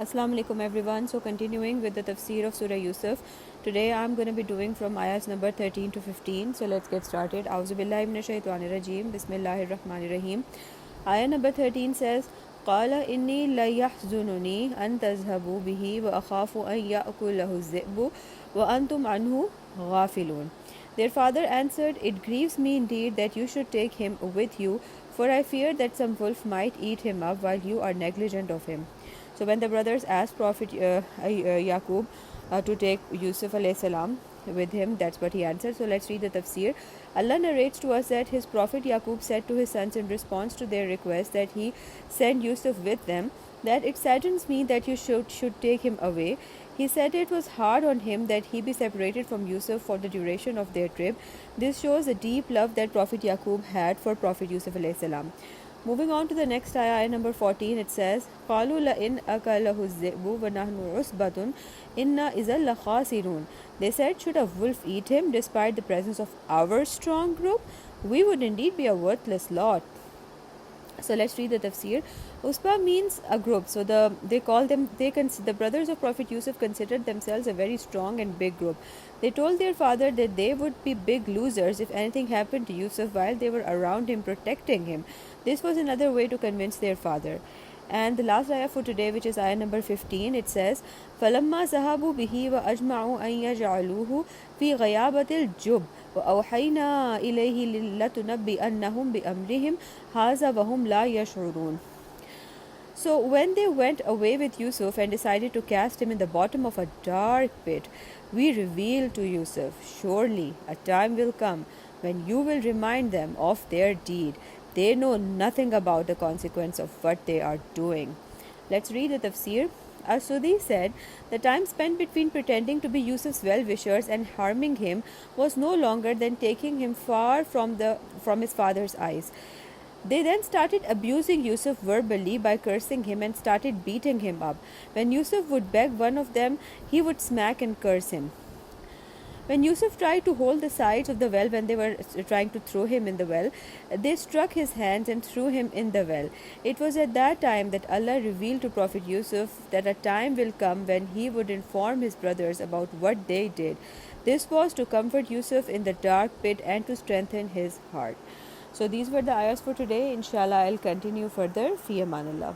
Assalamu alaikum everyone. So continuing with the tafsir of Surah Yusuf. Today I'm going to be doing from ayahs number 13 to 15. So let's get started. A'udhu billahi minash shaitanir rajim. Bismillahir rahmanir rahim. Ayah number 13 says, قال إني ليحزنني أن تذهبوا به وأخاف أن يأكله الذئب وأنتم عنه غافلون. Their father answered, It grieves me indeed that you should take him with you, for I fear that some wolf might eat him up while you are negligent of him. So when the brothers asked Prophet Yaqub to take Yusuf alayhi salam with him, that's what he answered. So let's read the tafsir. Allah narrates to us that his Prophet Yaqub said to his sons in response to their request that he send Yusuf with them, that it saddens me that you should take him away. He said it was hard on him that he be separated from Yusuf for the duration of their trip. This shows the deep love that Prophet Yaqub had for Prophet Yusuf alayhi salam. Moving on to the next ayah number 14, it says, قَالُوا لَإِنْ أَكَلَهُ الذِّئْبُ وَنَحْنُ عُصْبَةٌ إِنَّا إِذًا لَخَاسِرُونَ. They said, should a wolf eat him despite the presence of our strong group? We would indeed be a worthless lot. So let's read the tafsir. Usba means a group. So the brothers of Prophet Yusuf considered themselves a very strong and big group. They told their father that they would be big losers if anything happened to Yusuf while they were around him protecting him. This was another way to convince their father. And the last ayah for today, which is ayah number 15, it says, فَلَمَّا ذَهَبُوا بِهِ وَأَجْمَعُوا أَن يَجْعَلُوهُ فِي غَيَابَةِ الْجُبِّ وَأَوْحَيْنَا إِلَيْهِ لَتُنَبِّئَنَّهُم بِأَمْرِهِمْ هَٰذَا وَهُمْ لَا يَشْعُرُونَ. So when they went away with Yusuf and decided to cast him in the bottom of a dark pit, we revealed to Yusuf, surely a time will come when you will remind them of their deed. They know nothing about the consequence of what they are doing. Let's read the tafsir. As-Sudi said, the time spent between pretending to be Yusuf's well-wishers and harming him was no longer than taking him far from his father's eyes. They then started abusing Yusuf verbally by cursing him and started beating him up. When Yusuf would beg one of them, he would smack and curse him. When Yusuf tried to hold the sides of the well when they were trying to throw him in the well, they struck his hands and threw him in the well. It was at that time that Allah revealed to Prophet Yusuf that a time will come when he would inform his brothers about what they did. This was to comfort Yusuf in the dark pit and to strengthen his heart. So these were the ayahs for today. Inshallah, I'll continue further. Fi amanillah.